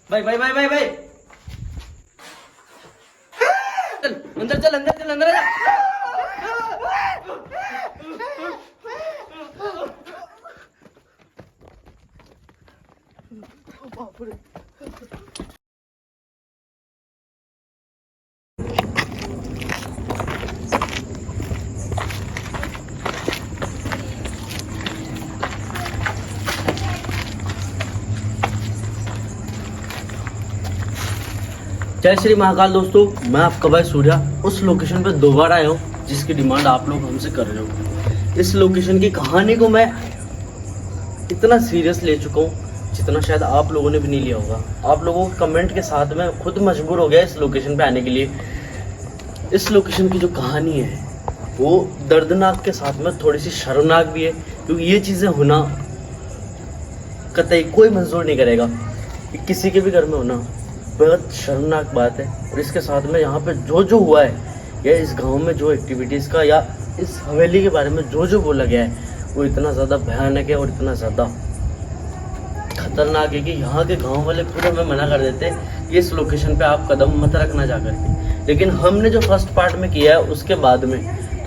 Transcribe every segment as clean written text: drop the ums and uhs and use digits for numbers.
भाई भाई भाई भाई भाई चल अंदर चल अंदर चल अंदर जय श्री महाकाल दोस्तों, मैं आपका भाई सूर्या उस लोकेशन पे दोबारा आया हूँ जिसकी डिमांड आप लोग हमसे कर रहे हो। इस लोकेशन की कहानी को मैं इतना सीरियस ले चुका हूँ जितना शायद आप लोगों ने भी नहीं लिया होगा। आप लोगों के कमेंट के साथ में खुद मजबूर हो गया इस लोकेशन पे आने के लिए। इस लोकेशन की जो कहानी है वो दर्दनाक के साथ में थोड़ी सी शर्मनाक भी है, क्योंकि ये चीज़ें होना कतई कोई मंजूर नहीं करेगा कि किसी के भी घर में होना बहुत शर्मनाक बात है। और इसके साथ में यहाँ पे जो जो हुआ है या इस गांव में जो एक्टिविटीज़ का या इस हवेली के बारे में जो जो बोला गया है वो इतना ज़्यादा भयानक है और इतना ज़्यादा खतरनाक है कि यहाँ के गांव वाले खुद हमें मना कर देते हैं कि इस लोकेशन पे आप कदम मत रखना जा करके। लेकिन हमने जो फर्स्ट पार्ट में किया है उसके बाद में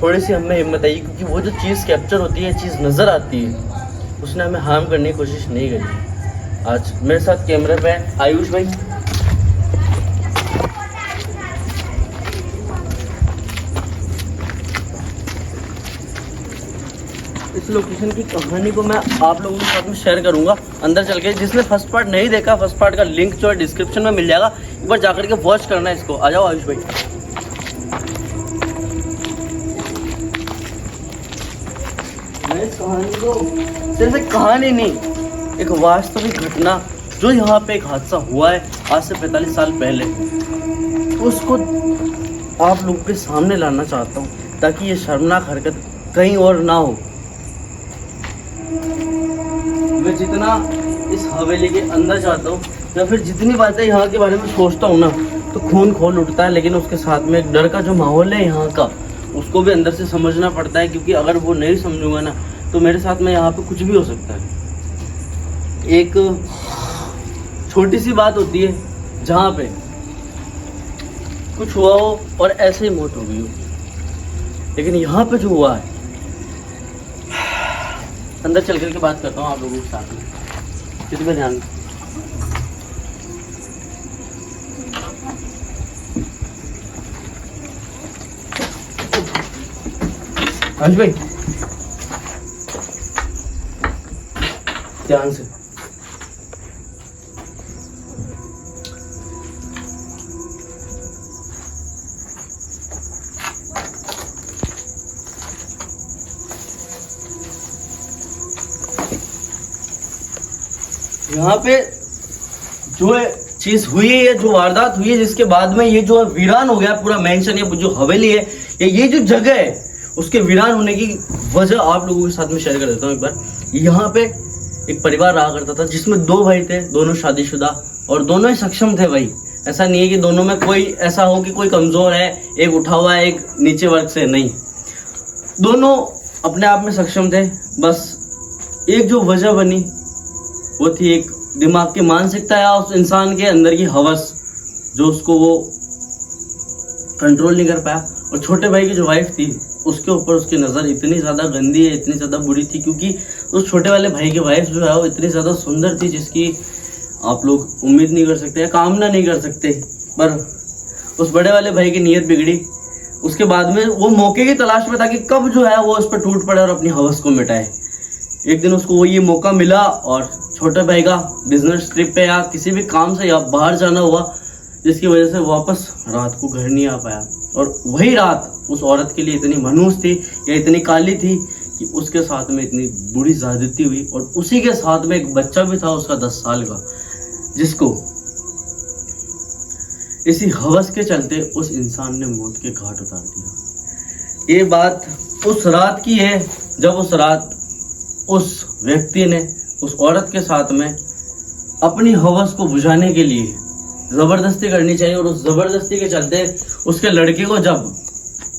थोड़ी सी हमें हिम्मत आई, क्योंकि वो जो चीज़ कैप्चर होती है, चीज़ नज़र आती है, उसने हमें हार्म करने की कोशिश नहीं करी। आज मेरे साथ कैमरे पे आयुष भाई, इस लोकेशन की कहानी को मैं आप लोगों के साथ में शेयर करूंगा अंदर चल के। जिसने फर्स्ट पार्ट नहीं देखा, फर्स्ट पार्ट का लिंक जो है डिस्क्रिप्शन में मिल जाएगा, एक बार जाकर के वॉच करना है इसको। आ जाओ आयुष भाई। मैं इस कहानी को सिर्फ एक कहानी नहीं, एक वास्तविक घटना जो यहाँ पे एक हादसा हुआ है आज से 45 साल पहले, उसको आप लोगों के सामने लाना चाहता हूँ ताकि ये शर्मनाक हरकत कहीं और ना हो। मैं जितना इस हवेली के अंदर जाता हूँ या फिर जितनी बातें यहाँ के बारे में सोचता हूँ ना, तो खून खोल उठता है। लेकिन उसके साथ में एक डर का जो माहौल है यहाँ का, उसको भी अंदर से समझना पड़ता है, क्योंकि अगर वो नहीं समझूंगा ना तो मेरे साथ में यहाँ पे कुछ भी हो सकता है। एक छोटी सी बात होती है जहाँ पे कुछ हुआ हो और ऐसे ही मौत हो गई हो, लेकिन यहाँ पे जो हुआ है, अंदर चल करके बात करता हूँ आप लोगों के साथ में। किसी पे ध्यान अंश भाई, ध्यान से। यहाँ पे जो है चीज हुई है, ये जो वारदात हुई है, जिसके बाद में ये जो है वीरान हो गया पूरा मेंशन, ये जो हवेली है या ये जो जगह है, उसके वीरान होने की वजह आप लोगों के साथ में शेयर कर देता हूँ एक बार। यहाँ पे एक परिवार रहा करता था जिसमें 2 भाई थे, दोनों शादीशुदा और दोनों ही सक्षम थे भाई। ऐसा नहीं है कि दोनों में कोई ऐसा हो कि कोई कमजोर है, एक उठा हुआ है, एक नीचे वर्ग से, नहीं, दोनों अपने आप में सक्षम थे। बस एक जो वजह बनी वो थी एक दिमाग की मानसिकता या उस इंसान के अंदर की हवस, जो उसको वो कंट्रोल नहीं कर पाया। और छोटे भाई की जो वाइफ थी उसके ऊपर उसकी नज़र इतनी ज़्यादा गंदी है, इतनी ज़्यादा बुरी थी, क्योंकि उस छोटे वाले भाई की वाइफ जो है वो इतनी ज़्यादा सुंदर थी जिसकी आप लोग उम्मीद नहीं कर सकते या कामना नहीं कर सकते। पर उस बड़े वाले भाई की नीयत बिगड़ी। उसके बाद में वो मौके की तलाश में था कि कब जो है वो उस पर टूट पड़े और अपनी हवस को मिटाए। एक दिन उसको वो ये मौका मिला और छोटे भाई का बिजनेस ट्रिप पे या किसी भी काम से या बाहर जाना हुआ, जिसकी वजह से वापस रात को घर नहीं आ पाया। और वही रात उस औरत के लिए इतनी मनहूस थी या इतनी काली थी कि उसके साथ में इतनी बुरी ज्यादती हुई। और उसी के साथ में एक बच्चा भी था उसका 10 साल का, जिसको इसी हवस के चलते उस इंसान ने मौत के घाट उतार दिया। ये बात उस रात की है जब उस रात उस व्यक्ति ने उस औरत के साथ में अपनी हवस को बुझाने के लिए जबरदस्ती करनी चाहिए, और उस जबरदस्ती के चलते उसके लड़के को जब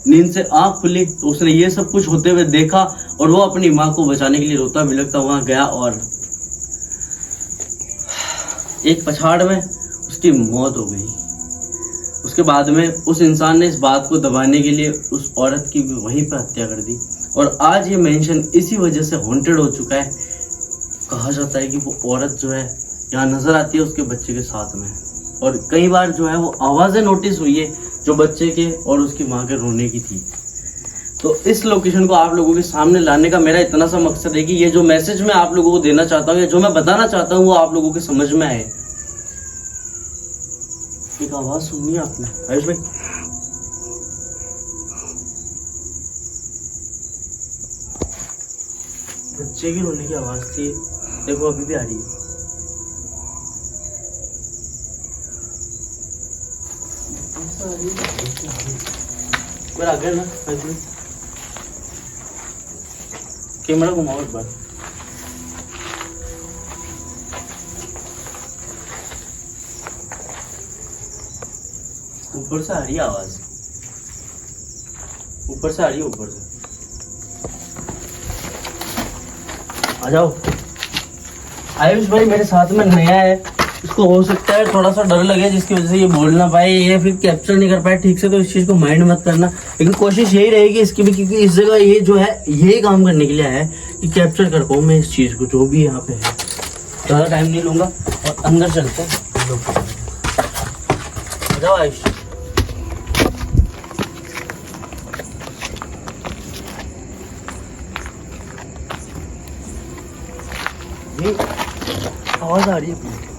नींद से आंख खुली तो उसने ये सब कुछ होते हुए देखा और वो अपनी माँ को बचाने के लिए रोता बिलखता वहां गया और एक पछाड़ में उसकी मौत हो गई। उसके बाद में उस इंसान ने इस बात को दबाने के लिए उस औरत की भी वहीं पर हत्या कर दी। और आज ये मेंशन इसी वजह से हॉन्टेड हो चुका है। कहा जाता है कि वो औरत जो है यहाँ नजर आती है उसके बच्चे के साथ में, और कई बार जो है वो आवाज़ें नोटिस हुई है जो बच्चे के और उसकी माँ के रोने की थी। तो इस लोकेशन को आप लोगों के सामने लाने का मेरा इतना सा मकसद है कि ये जो मैसेज मैं आप लोगों को देना चाहता हूँ या जो मैं बताना चाहता हूँ वो आप लोगों के समझ में आए। एक आवाज सुनी आपने आयुष भाई? बच्चे की रोने की आवाज थी, देखो अभी भी आ रही है। आ गया ना आयुष भाई, कैमरा घुमाओ एक बार। ऊपर से आ रही है आवाज, ऊपर से आ रही है, ऊपर से आ जाओ। आयुष भाई मेरे साथ में नया है, इसको हो सकता है थोड़ा सा डर लगे जिसकी वजह से ये बोल ना पाए या फिर कैप्चर नहीं कर पाए ठीक से, तो इस चीज को माइंड मत करना। लेकिन कोशिश यही रहेगी इसकी भी, क्योंकि इस जगह ये जो है यही काम करने के लिए आया है कि कैप्चर कर पाऊँ मैं इस चीज को जो भी यहाँ पे है। ज़्यादा टाइम नहीं लूंगा और अंदर चलते हैं। आ जाओ आयुष। आवाज आ रही है पूरी।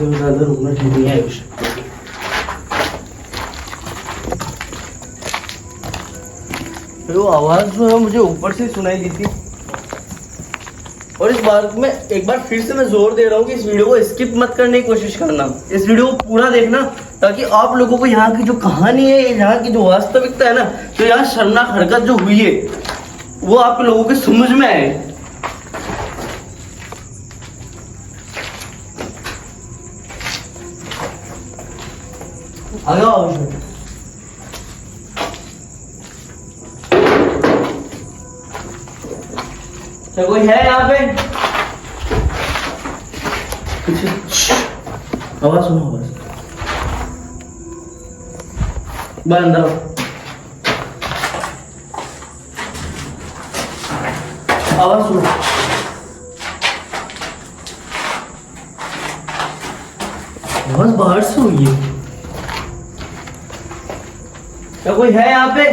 ज्यादा रुकना ठीक नहीं है कुछ। वो आवाज जो है मुझे ऊपर से सुनाई दी थी। और इस बात में एक बार फिर से मैं जोर दे रहा हूँ कि इस वीडियो को स्किप मत करने की कोशिश करना, इस वीडियो को पूरा देखना, ताकि आप लोगों को यहाँ की जो कहानी है, यहाँ की जो वास्तविकता है ना, तो यहाँ शर्मनाक हरकत जो हुई है वो आप लोगों के समझ में आए। आ जाओ। क्या कोई है यहाँ पे? आवाज सुनो, आवाज बाहर अंदर आओ। आवाज सुनो। आवाज बाहर से हुई है। क्या कोई है यहाँ पे?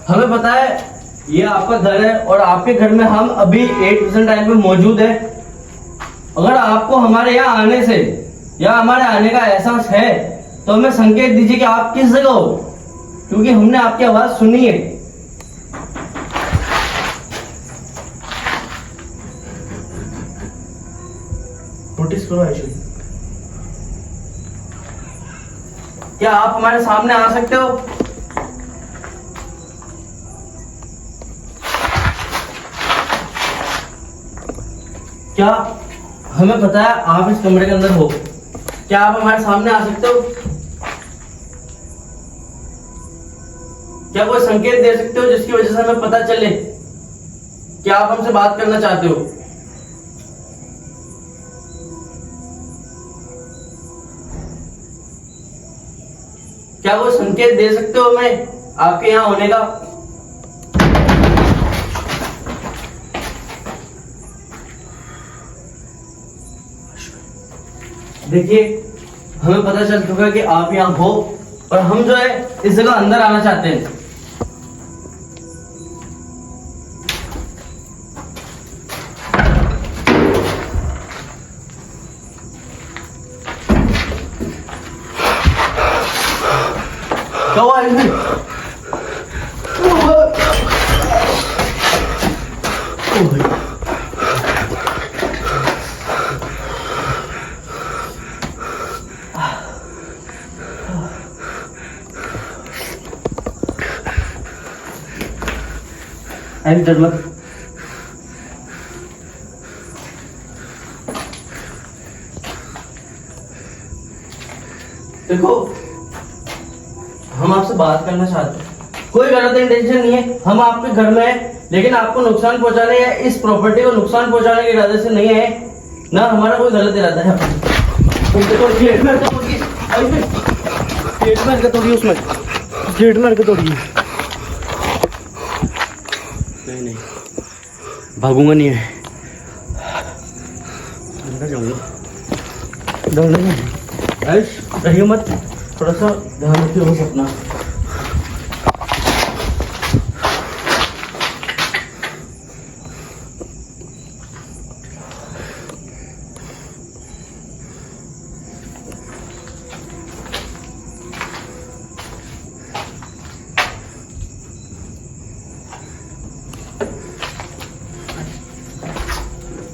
हमें पता है ये आपका घर है और आपके घर में हम अभी 8% टाइम पे मौजूद है। अगर आपको हमारे यहाँ आने से या हमारे आने का एहसास है तो हमें संकेत दीजिए कि आप किस जगह हो, क्योंकि हमने आपकी आवाज सुनी है। नोटिस करो आयुष, क्या आप हमारे सामने आ सकते हो? क्या हमें पता है आप इस कमरे के अंदर हो, क्या आप हमारे सामने आ सकते हो? क्या कोई संकेत दे सकते हो जिसकी वजह से हमें पता चले कि आप हमसे बात करना चाहते हो? क्या कोई संकेत दे सकते हो हमें आपके यहाँ होने का? देखिए हमें पता चल चुका है कि आप यहाँ हो और हम जो है इस जगह अंदर आना चाहते हैं। क्या हुआ इसमें? अभी डर मत। देखो हम आपसे बात करना चाहते हैं, कोई गलत इंटेंशन नहीं है, हम आपके घर में हैं, लेकिन आपको नुकसान पहुंचाने या इस प्रॉपर्टी को नुकसान पहुंचाने के इरादे से नहीं है, ना हमारा कोई गलत इरादा है। गेट में तोड़िए, गेट में तोड़िए, उसमें गेट में तोड़िए। नहीं नहीं भागूंगा नहीं है, अंदर जाऊंगा, डरना नहीं। आयुष रहिए मत, थोड़ा सा ध्यान रखिए बस अपना।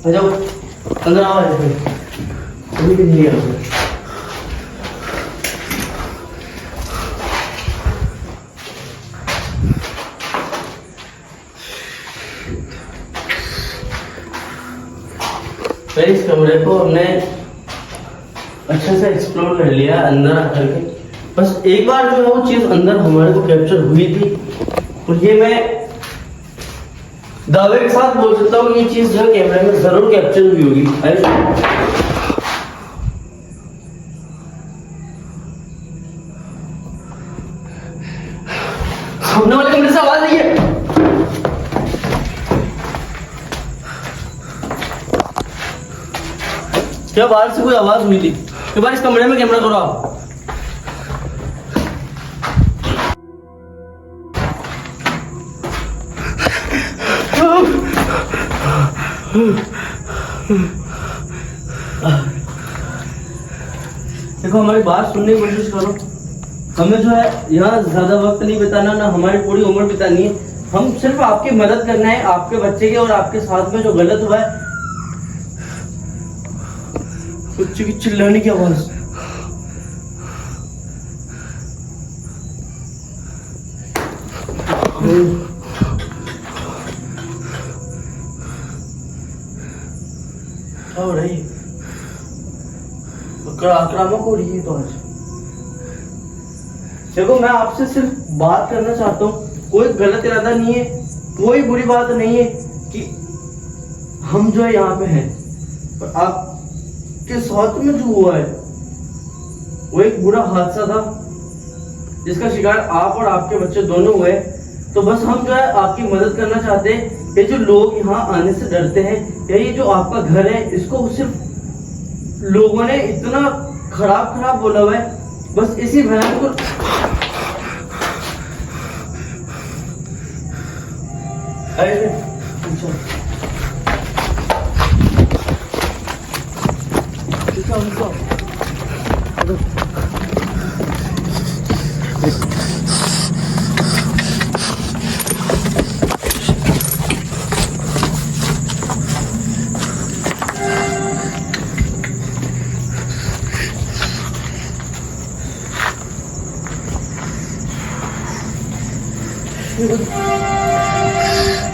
आ जाओ अंदर आओ, अभी भी नहीं आओ। इस कमरे को हमने अच्छे से एक्सप्लोर कर लिया अंदर आकर के, बस एक बार जो है वो चीज अंदर हमारे को कैप्चर हुई थी, और ये मैं दावे के साथ बोल सकता हूँ ये चीज जो कैमरे में जरूर कैप्चर हुई होगी। सामने वाले कमरे से आवाज नहीं है, क्या बाहर से कोई आवाज हुई थी? एक बार इस कमरे में कैमरा करो आप। देखो हमारी बात सुनने की कोशिश करो, हमें जो है यहाँ ज्यादा वक्त नहीं बिताना, ना हमारी पूरी उम्र बितानी है, हम सिर्फ आपकी मदद करना है, आपके बच्चे के और आपके साथ में जो गलत हुआ है। बच्चे की चिल्लाने की आवाज, क्या हो रही है? आक्रामक हो रही है तो आज। देखो मैं आपसे सिर्फ बात करना चाहता हूँ, कोई गलत इरादा नहीं है, कोई बुरी बात नहीं है कि हम जो है यहाँ पे हैं, पर आपके साथ में जो हुआ है वो एक बुरा हादसा था जिसका शिकार आप और आपके बच्चे दोनों हुए। तो बस हम जो है आपकी मदद करना चाहते हैं। ये जो लोग यहाँ आने से डरते हैं, या ये जो आपका घर है इसको सिर्फ लोगों ने इतना खराब बोला हुआ है, बस इसी भयान को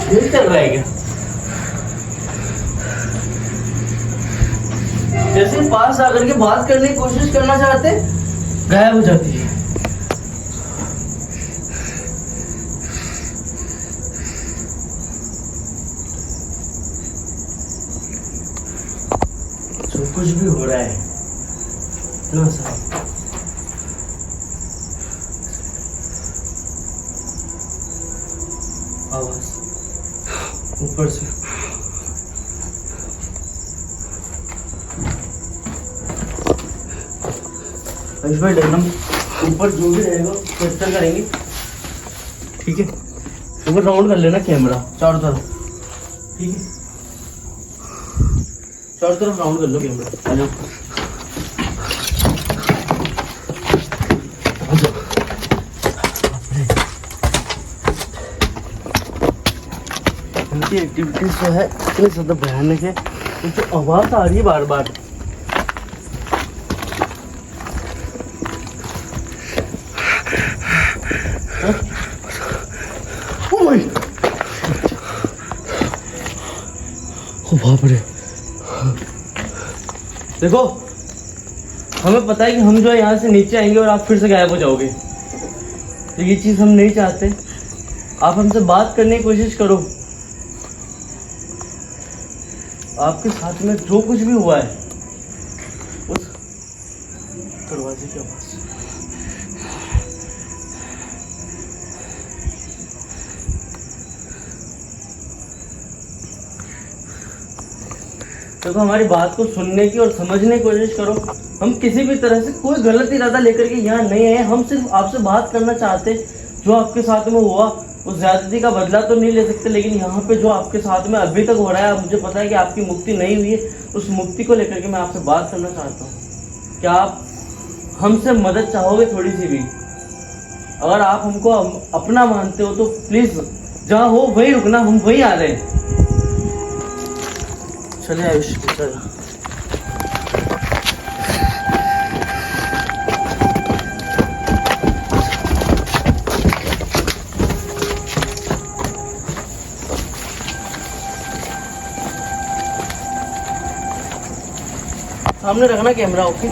यही चल रहा है क्या? जैसे पास आकर के बात करने की कोशिश करना चाहते, गायब हो जाती है। जो कुछ भी हो रहा है ना सर, आवाज ऊपर से भाई डरना, ऊपर जो भी रहेगा कैप्चर करेंगे, ठीक है? ऊपर राउंड कर लेना कैमरा चारों तरफ, ठीक है? चारों तरफ राउंड कर लो कैमरा। आ जाओ इनकी एक्टिविटीज जो है इतनी ज्यादा भयानक है, तो आवाज आ रही है बार बार। ओ बाप रे। देखो हमें पता है कि हम जो है यहाँ से नीचे आएंगे और आप फिर से गायब हो जाओगे, तो ये चीज़ हम नहीं चाहते। आप हमसे बात करने की कोशिश करो। आपके साथ में जो कुछ भी हुआ है उस दरवाजे की आवाज़। देखो हमारी बात को सुनने की और समझने की कोशिश करो। हम किसी भी तरह से कोई गलत इरादा लेकर के यहाँ नहीं आए। हम सिर्फ आपसे बात करना चाहते। जो आपके साथ में हुआ उस ज्यादती का बदला तो नहीं ले सकते, लेकिन यहाँ पे जो आपके साथ में अभी तक हो रहा है, मुझे पता है कि आपकी मुक्ति नहीं हुई है। उस मुक्ति को लेकर के मैं आपसे बात करना चाहता हूँ। क्या आप हमसे मदद चाहोगे थोड़ी सी भी? अगर आप हमको अपना मानते हो तो प्लीज जहाँ हो वहीं रुकना, हम वहीं आ रहे हैं। चलिए आयुष, चलो। सामने रखना कैमरा, ओके?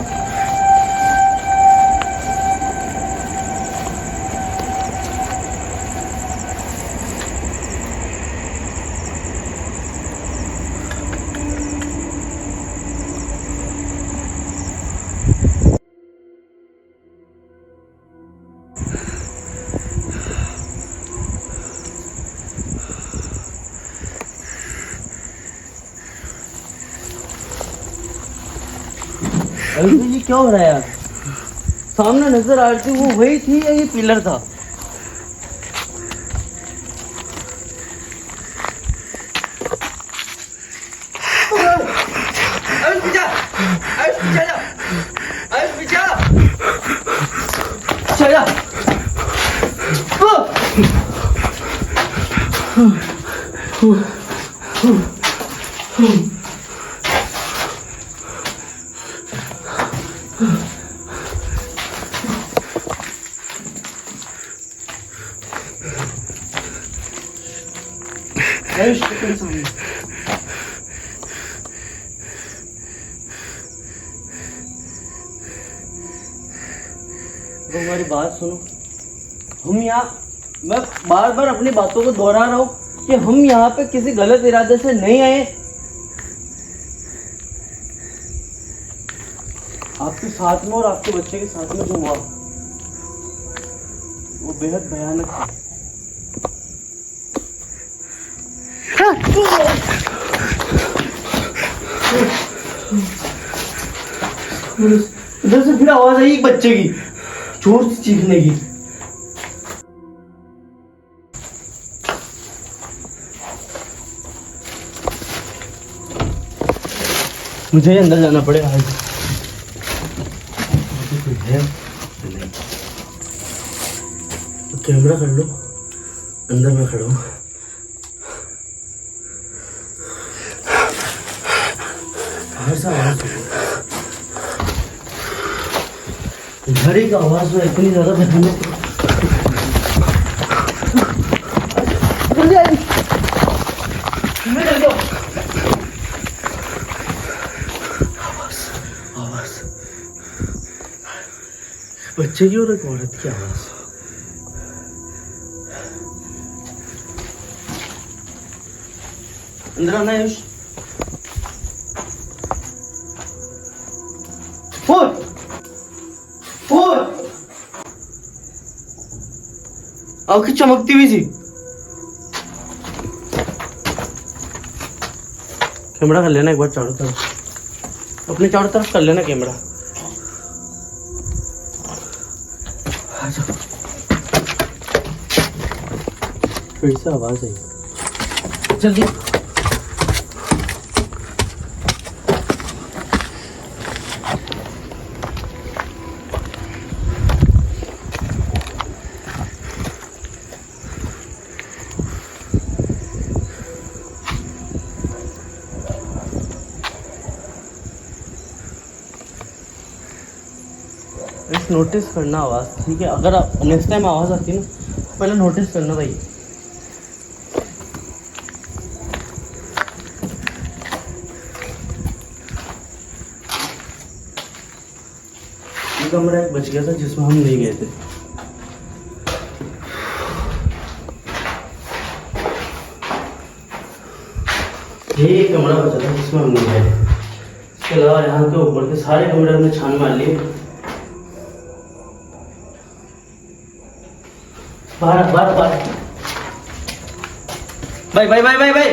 अरे ये क्या हो रहा है यार? सामने नजर आ रही थी, वो वही थी या ये पिलर था? तो हमारी बात सुनो। हम यहाँ, मैं बार बार अपनी बातों को दोहरा रहा हूँ कि हम यहाँ पे किसी गलत इरादे से नहीं आए। आपके साथ में और आपके बच्चे के साथ में जो हुआ वो बेहद भयानक था। इधर से फिर आवाज आई एक बच्चे की जोर से चीखने की। मुझे अंदर जाना पड़ेगा आज। तो कैमरा कर लो, अंदर मैं खड़ा हूँ। बाहर से आवाज घड़ी का आवाज में इतनी ज्यादा भयानक। आवाज बच्चे की और एक औरत की आवाज। अंदर आना है। आंखें चमकती हुई थी। कैमरा कर लेना एक बार चारों तरफ, अपने चारों तरफ कर लेना कैमरा। फिर से आवाज आई, जल्दी। नोटिस करना आवाज, ठीक है? अगर नेक्स्ट टाइम आवाज आती है ना, पहले नोटिस करना भाई। कमरा एक बच गया था जिसमें हम नहीं गए थे। ये कमरा बचा था जिसमें हम नहीं गए। इसके अलावा यहाँ के ऊपर के सारे कमरे हमने छान मार लिए। बाहर बाहर बाहर भाई भाई भाई भाई भाई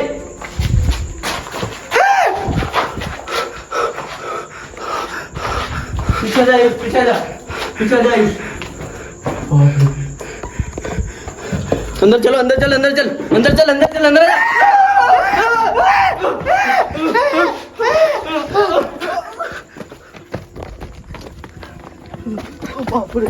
पीछे जा पीछे जा पीछे जा। अंदर चलो अंदर चल अंदर चल अंदर चल अंदर चल अंदर बाप रे।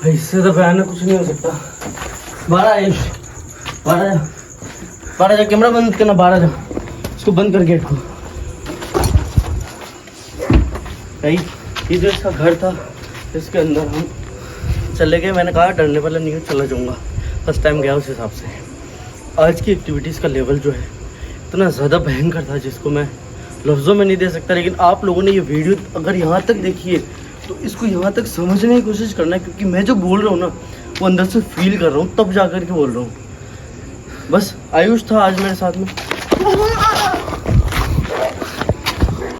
भाई इससे तो भयानक कुछ नहीं हो सकता। बाहर आयुष बाहर जा कैमरा बंद करना। बाहर जा इसको बंद कर गेट को। भाई ये जो इसका घर था इसके अंदर हम चले गए। मैंने कहा डरने वाला नहीं हूँ, चला जाऊँगा। फर्स्ट टाइम गया उस हिसाब से। आज की एक्टिविटीज़ का लेवल जो है इतना ज़्यादा भयंकर था जिसको मैं लफ्ज़ों में नहीं दे सकता। लेकिन आप लोगों ने ये वीडियो अगर यहाँ तक देखी है तो इसको यहाँ तक समझने की कोशिश करना, क्योंकि मैं जो बोल रहा हूँ ना वो अंदर से फील कर रहा हूँ, तब जा कर के बोल रहा हूँ। बस आयुष था आज मेरे साथ में।